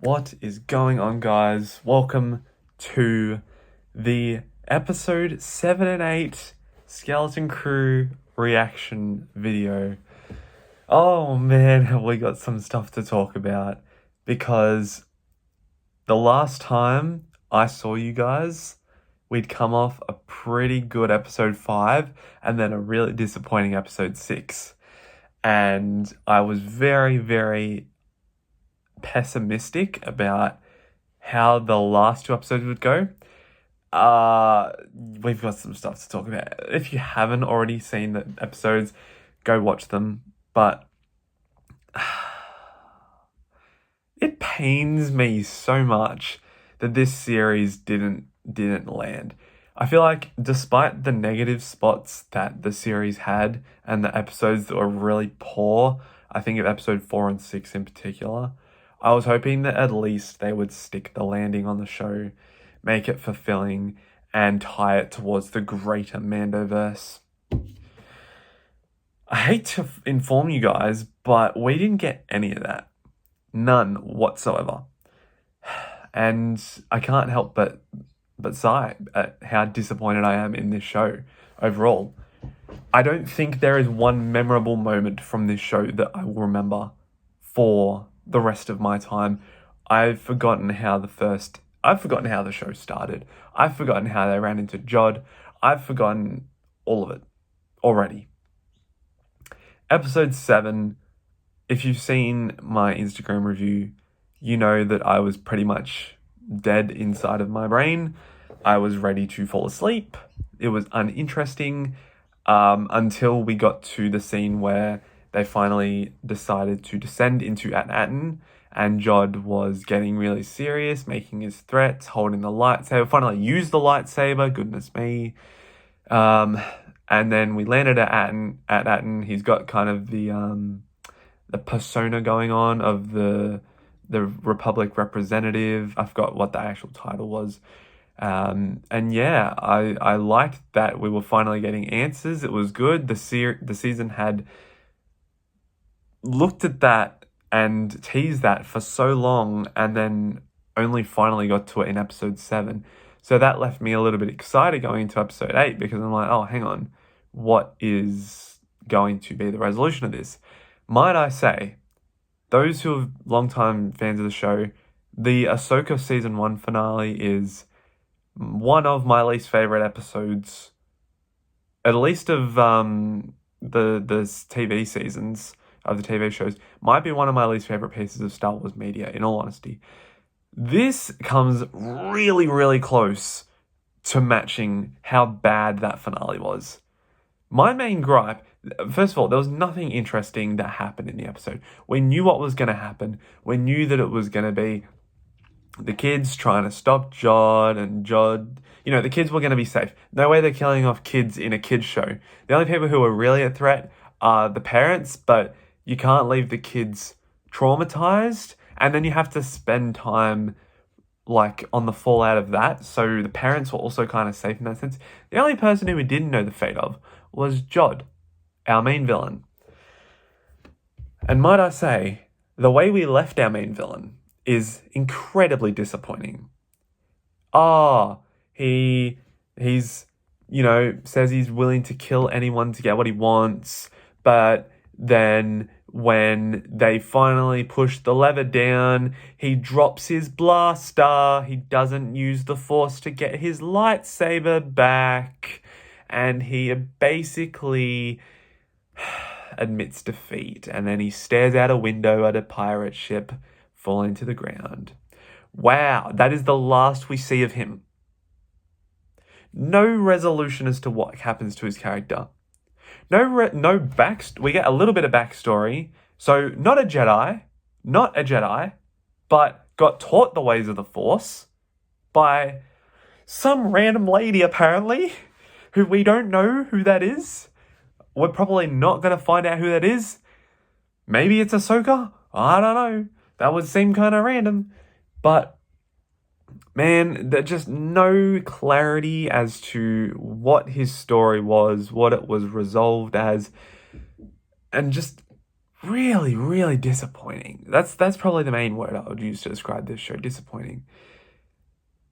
What is going on, guys? Welcome to the episode 7 and 8 Skeleton Crew reaction video. Oh man, have we got some stuff to talk about, because the last time I saw you guys, we'd come off a pretty good episode 5 and then a really disappointing episode 6. And I was very, very pessimistic about how the last 2 episodes would go. We've got some stuff to talk about. If you haven't already seen the episodes, go watch them. But it pains me so much that this series didn't land. I feel like despite the negative spots that the series had and the episodes that were really poor, I think of episode 4 and 6 in particular, I was hoping that at least they would stick the landing on the show, make it fulfilling, and tie it towards the greater Mandoverse. I hate to inform you guys, but we didn't get any of that. None whatsoever. And I can't help but sigh at how disappointed I am in this show overall. I don't think there is one memorable moment from this show that I will remember for the rest of my time. I've forgotten how the show started. I've forgotten how they ran into Jod. I've forgotten all of it already. Episode 7, if you've seen my Instagram review, you know that I was pretty much dead inside of my brain. I was ready to fall asleep. It was uninteresting until we got to the scene where they finally decided to descend into At-Aten, and Jod was getting really serious, making his threats, holding the lightsaber, finally used the lightsaber, goodness me. And then we landed at At-Aten. He's got kind of the persona going on of the Republic representative. I forgot what the actual title was. And yeah, I liked that we were finally getting answers. It was good. The season had looked at that and teased that for so long, and then only finally got to it in episode 7. So that left me a little bit excited going into episode 8, because I'm like, oh, hang on, what is going to be the resolution of this? Might I say, those who are longtime fans of the show, the Ahsoka season 1 finale is one of my least favorite episodes, at least of the TV seasons of the TV shows. Might be one of my least favorite pieces of Star Wars media, in all honesty. This comes really, really close to matching how bad that finale was. My main gripe, first of all, there was nothing interesting that happened in the episode. We knew what was going to happen. We knew that it was going to be the kids trying to stop Jod, and Jod, the kids were going to be safe. No way they're killing off kids in a kids show. The only people who are really a threat are the parents, but you can't leave the kids traumatized, and then you have to spend time on the fallout of that. So the parents were also kind of safe in that sense. The only person who we didn't know the fate of was Jod, our main villain. And might I say, the way we left our main villain is incredibly disappointing. He's says he's willing to kill anyone to get what he wants, but then when they finally push the lever down, he drops his blaster. He doesn't use the Force to get his lightsaber back, and he basically admits defeat, and then he stares out a window at a pirate ship falling to the ground. Wow, that is the last we see of him. No resolution as to what happens to his character. We get a little bit of backstory. So not a Jedi, but got taught the ways of the Force by some random lady, apparently, who we don't know who that is. We're probably not going to find out who that is. Maybe it's Ahsoka. I don't know. That would seem kind of random. But man, there's just no clarity as to what his story was, what it was resolved as. And just, really, really disappointing. That's probably the main word I would use to describe this show. Disappointing.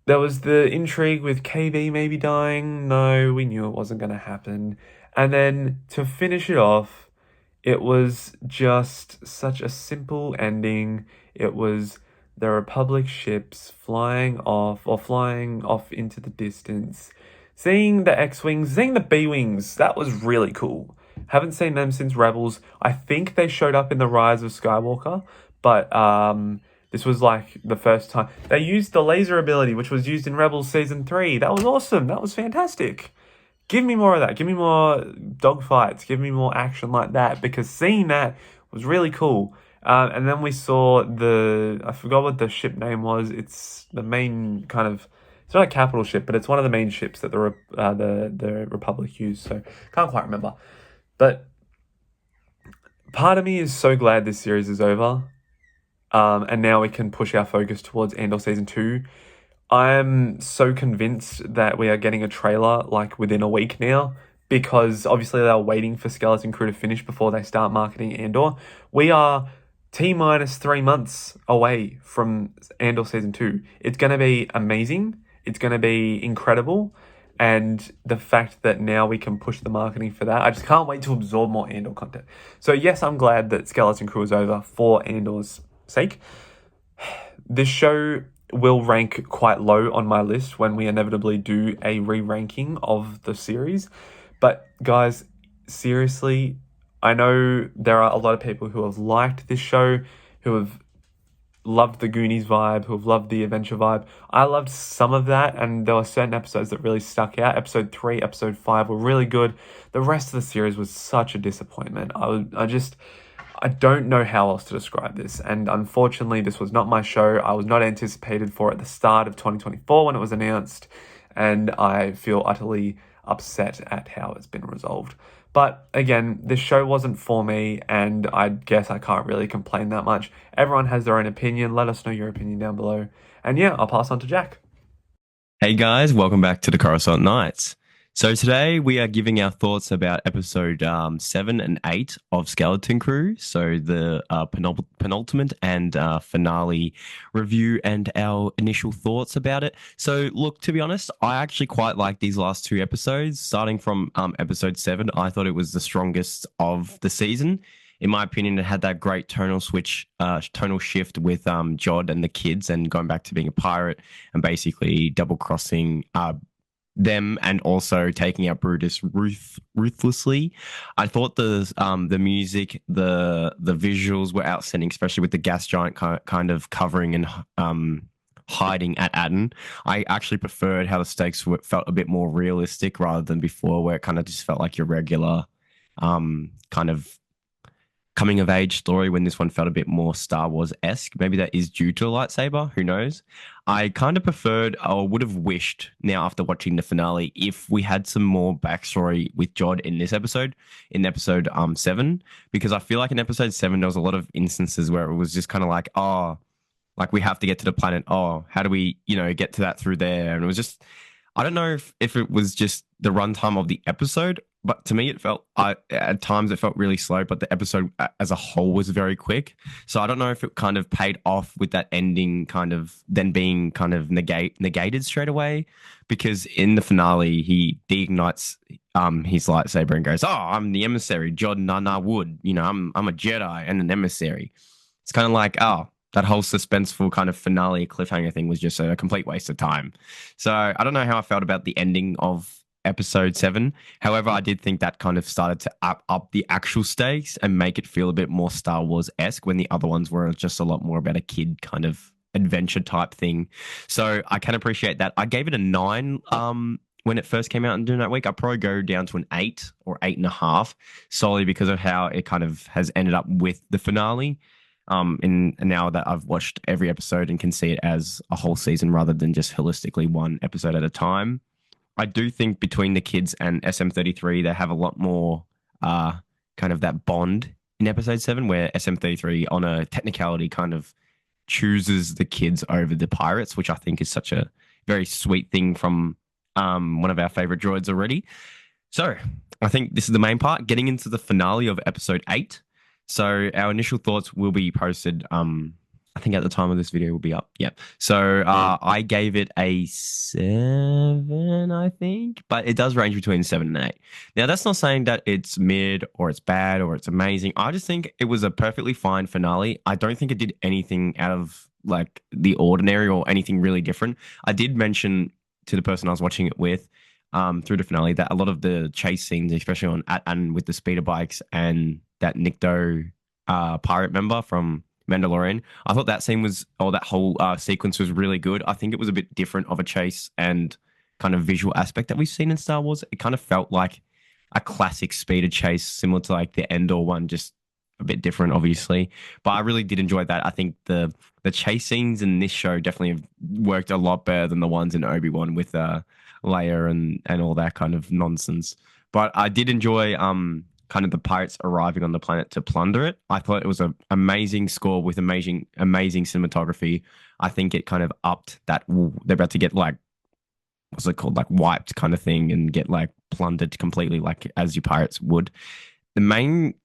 There was the intrigue with KB maybe dying. No, we knew it wasn't going to happen. And then to finish it off, it was just such a simple ending. It was the Republic ships flying off into the distance. Seeing the X-Wings, seeing the B-Wings, that was really cool. Haven't seen them since Rebels. I think they showed up in The Rise of Skywalker, but this was like the first time. They used the laser ability, which was used in Rebels Season 3. That was awesome. That was fantastic. Give me more of that. Give me more dogfights. Give me more action like that, because seeing that was really cool. And then we saw I forgot what the ship name was. It's the main kind of, it's not a capital ship, but it's one of the main ships that the Republic used. So can't quite remember. But part of me is so glad this series is over. And now we can push our focus towards Andor Season 2. I'm so convinced that we are getting a trailer like within a week now, because obviously they are waiting for Skeleton Crew to finish before they start marketing Andor. We are T minus 3 months away from Andor Season 2. It's going to be amazing. It's going to be incredible. And the fact that now we can push the marketing for that, I just can't wait to absorb more Andor content. So yes, I'm glad that Skeleton Crew is over for Andor's sake. This show will rank quite low on my list when we inevitably do a re-ranking of the series. But guys, seriously, I know there are a lot of people who have liked this show, who have loved the Goonies vibe, who have loved the adventure vibe. I loved some of that, and there were certain episodes that really stuck out. Episode 3, Episode 5 were really good. The rest of the series was such a disappointment. I don't know how else to describe this. And unfortunately, this was not my show. I was not anticipated for at the start of 2024 when it was announced. And I feel utterly upset at how it's been resolved. But again, this show wasn't for me, and I guess I can't really complain that much. Everyone has their own opinion. Let us know your opinion down below. And yeah, I'll pass on to Jack. Hey guys, welcome back to the Coruscant Nights. So today we are giving our thoughts about episode 7 and 8 of Skeleton Crew. So the penultimate and finale review and our initial thoughts about it. So look, to be honest, I actually quite like these last two episodes. Starting from episode 7, I thought it was the strongest of the season. In my opinion, it had that great tonal shift with Jod and the kids, and going back to being a pirate and basically double crossing them, and also taking out Brutus ruthlessly. I thought the music, the visuals were outstanding, especially with the gas giant kind of covering and hiding at Aden. I actually preferred how the stakes felt a bit more realistic rather than before, where it kind of just felt like your regular kind of coming of age story, when this one felt a bit more Star Wars-esque. Maybe that is due to a lightsaber, who knows? I kind of preferred, or would have wished now after watching the finale, if we had some more backstory with Jod in this episode, in episode 7, because I feel like in episode 7 there was a lot of instances where it was just kind of like, oh, like we have to get to the planet. Oh, how do we, get to that through there? And it was just, I don't know if it was just the runtime of the episode, but to me it felt, at times it felt really slow, but the episode as a whole was very quick. So I don't know if it kind of paid off with that ending kind of then being kind of negated straight away, because in the finale he deignites his lightsaber and goes, "Oh, I'm the emissary, Jod Nana Wood. I'm a Jedi and an emissary." It's kind of like, oh, that whole suspenseful kind of finale cliffhanger thing was just a complete waste of time. So I don't know how I felt about the ending of episode 7. However, I did think that kind of started to up the actual stakes and make it feel a bit more Star Wars-esque, when the other ones were just a lot more about a kid kind of adventure type thing. So I can appreciate that. I gave it a 9 when it first came out and during that week. I'd probably go down to an 8 or 8.5, solely because of how it kind of has ended up with the finale. And now that I've watched every episode and can see it as a whole season rather than just holistically one episode at a time. I do think between the kids and SM33, they have a lot more kind of that bond in episode 7, where SM33 on a technicality kind of chooses the kids over the pirates, which I think is such a very sweet thing from one of our favorite droids already. So I think this is the main part, getting into the finale of episode 8. So our initial thoughts will be posted. I think at the time of this video will be up. Yep. So I gave it a 7, I think, but it does range between 7 and 8. Now that's not saying that it's mid or it's bad or it's amazing. I just think it was a perfectly fine finale. I don't think it did anything out of like the ordinary or anything really different. I did mention to the person I was watching it with through the finale that a lot of the chase scenes, especially on and with the speeder bikes and that Nikto pirate member from Mandalorian, I thought that scene was, or that whole sequence was really good. I think it was a bit different of a chase and kind of visual aspect that we've seen in Star Wars. It kind of felt like a classic speeder chase, similar to like the Endor one, just a bit different, obviously. But I really did enjoy that. I think the chase scenes in this show definitely have worked a lot better than the ones in Obi-Wan with Leia and all that kind of nonsense. But I did enjoy kind of the pirates arriving on the planet to plunder it. I thought it was an amazing score with amazing cinematography. I think it kind of upped that they're about to get like what's it called, like wiped kind of thing and get like plundered completely, like as your pirates would. The main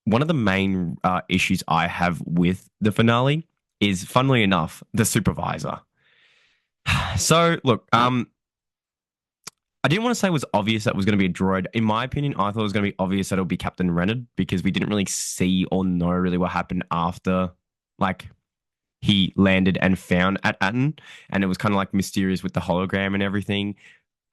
One of the main issues I have with the finale is, funnily enough, the supervisor. So look, I didn't want to say it was obvious that it was going to be a droid. In my opinion, I thought it was going to be obvious that it would be Captain Renard because we didn't really see or know really what happened after, like, he landed and found at Atten, and it was kind of like mysterious with the hologram and everything.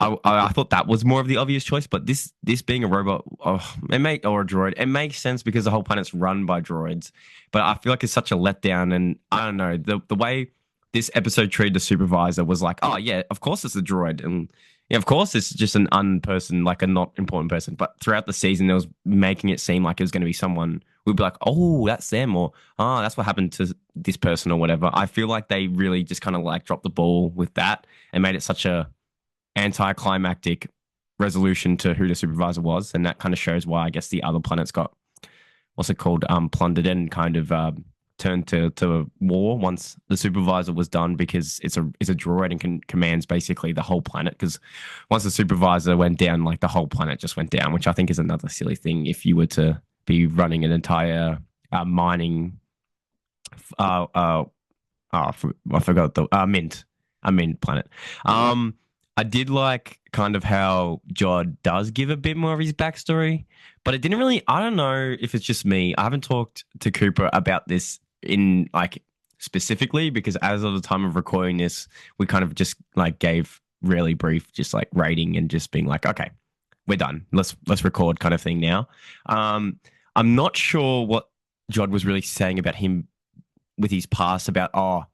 I thought that was more of the obvious choice, but this being a robot, or a droid, it makes sense because the whole planet's run by droids. But I feel like it's such a letdown, and I don't know the way this episode treated the supervisor was like, oh yeah, of course it's a droid, and yeah, of course it's just an unperson, like a not important person. But throughout the season, it was making it seem like it was going to be someone. We'd be like, oh, that's them, or oh, that's what happened to this person, or whatever. I feel like they really just kind of like dropped the ball with that and made it such a anticlimactic resolution to who the supervisor was, and that kind of shows why I guess the other planets got what's it called, plundered and kind of turned to war once the supervisor was done because it's a droid and commands basically the whole planet. Because once the supervisor went down, like the whole planet just went down, which I think is another silly thing if you were to be running an entire mining I forgot the mint, a mint planet. I did like kind of how Jod does give a bit more of his backstory, but it didn't really. I don't know if it's just me. I haven't talked to Cooper about this in like specifically because as of the time of recording this, we kind of just like gave really brief, just like rating and just being like, okay, we're done. Let's record kind of thing now. I'm not sure what Jod was really saying about him with his past about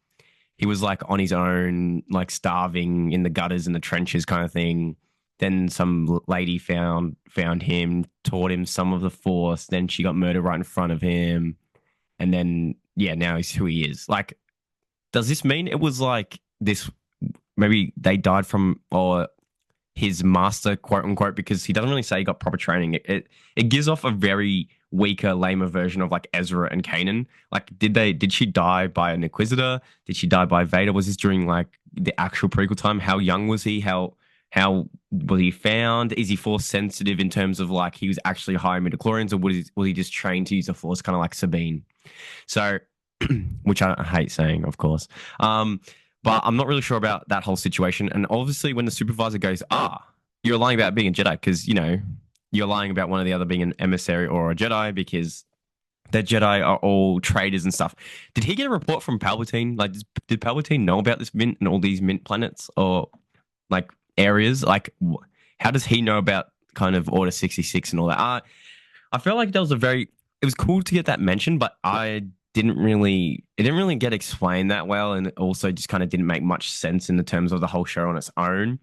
he was like on his own, like starving in the gutters and the trenches kind of thing. Then some lady found him, taught him some of the force. Then she got murdered right in front of him, and then yeah, now he's who he is. Like, does this mean it was like this? Maybe they died from or his master, quote unquote, because he doesn't really say he got proper training. It gives off a very weaker, lamer version of like Ezra and Kanan. Like, did she die by an Inquisitor? Did she die by Vader? Was this during like the actual prequel time? How young was he? How was he found? Is he force sensitive in terms of like he was actually high midichlorians, or was he just trained to use the force, kind of like Sabine? So, which I hate saying, of course. But I'm not really sure about that whole situation. And obviously, when the supervisor goes, you're lying about being a Jedi because, you're lying about one or the other being an emissary or a Jedi because the Jedi are all traders and stuff. Did he get a report from Palpatine? Like, did Palpatine know about this mint and all these mint planets or like areas? Like, how does he know about kind of Order 66 and all that? I felt like it was cool to get that mentioned, but it didn't really get explained that well, and it also just kind of didn't make much sense in the terms of the whole show on its own.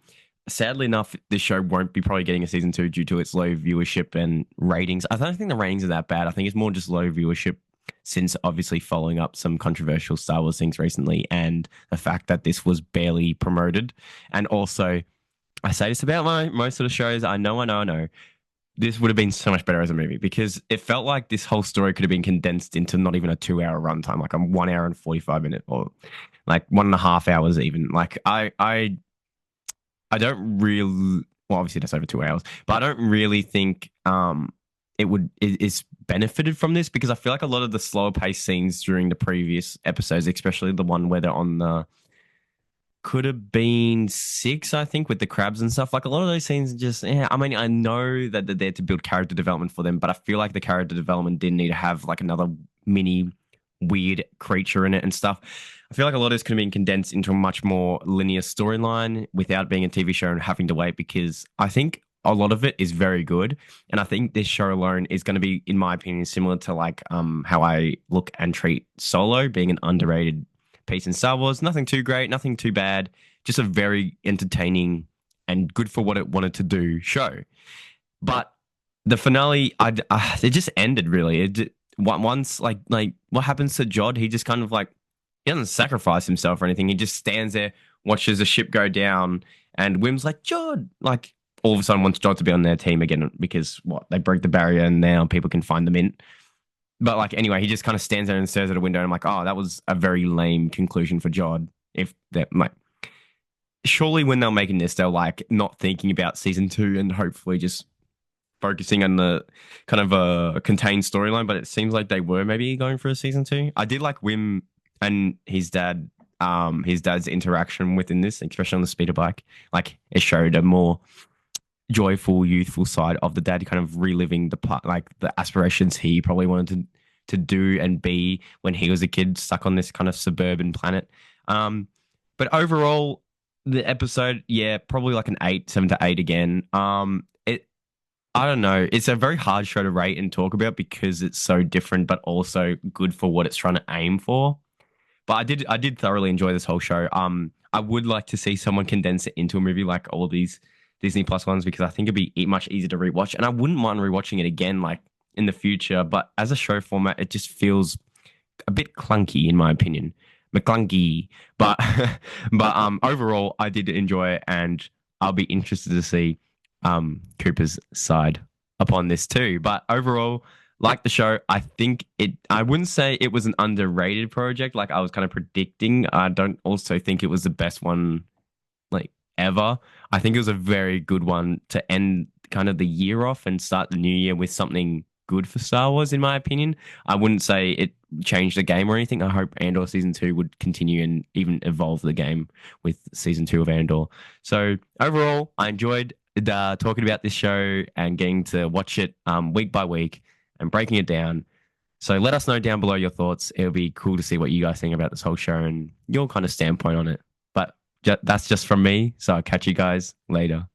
Sadly enough, this show won't be probably getting a season 2 due to its low viewership and ratings. I don't think the ratings are that bad. I think it's more just low viewership since obviously following up some controversial Star Wars things recently and the fact that this was barely promoted. And also, I say this about most of the shows. I know. This would have been so much better as a movie because it felt like this whole story could have been condensed into not even a 2 hour runtime, like a 1 hour and 45 minute or like 1.5 hours even. Like I don't really, well, obviously that's over 2 hours, but I don't really think it's benefited from this because I feel like a lot of the slower paced scenes during the previous episodes, especially the one where they're on the could have been six, I think, with the crabs and stuff. Like a lot of those scenes, just yeah. I mean, I know that they're there to build character development for them, but I feel like the character development didn't need to have like another mini weird creature in it and stuff. I feel like a lot of this could have been condensed into a much more linear storyline without being a TV show and having to wait because I think a lot of it is very good. And I think this show alone is going to be, in my opinion, similar to like how I look and treat Solo being an underrated piece in Star Wars. Nothing too great, nothing too bad, just a very entertaining and good for what it wanted to do show. But the finale, it just ended really. Once like what happens to Jod? He just kind of like he doesn't sacrifice himself or anything. He just stands there, watches the ship go down, and Wim's like Jod, like all of a sudden wants Jod to be on their team again because what they broke the barrier and now people can find them in. But like anyway, he just kind of stands there and stares at a window, and I'm like, oh, that was a very lame conclusion for Jod. If that like, surely when they're making this, they're like not thinking about season two and hopefully just focusing on the kind of a contained storyline. But it seems like they were maybe going for a season two. I did like Wim and his dad's interaction within this, especially on the speeder bike. Like it showed a more joyful, youthful side of the dad, kind of reliving like the aspirations he probably wanted to do and be when he was a kid, stuck on this kind of suburban planet. But overall, the episode, yeah, probably like an 8, 7 to 8 again. I don't know. It's a very hard show to rate and talk about because it's so different, but also good for what it's trying to aim for. But I did thoroughly enjoy this whole show. I would like to see someone condense it into a movie like all these Disney Plus ones because I think it'd be much easier to rewatch, and I wouldn't mind rewatching it again like in the future. But as a show format, it just feels a bit clunky in my opinion. McClunky, but overall, I did enjoy it, and I'll be interested to see Cooper's side upon this too. But overall, like the show, I think I wouldn't say it was an underrated project like I was kind of predicting. I don't also think it was the best one like ever. I think it was a very good one to end kind of the year off and start the new year with something good for Star Wars, in my opinion. I wouldn't say it changed the game or anything. I hope Andor season 2 would continue and even evolve the game with season 2 of Andor. So overall, I enjoyed talking about this show and getting to watch it week by week and breaking it down. So let us know down below your thoughts. It'll be cool to see what you guys think about this whole show and your kind of standpoint on it. But that's just from me. So I'll catch you guys later.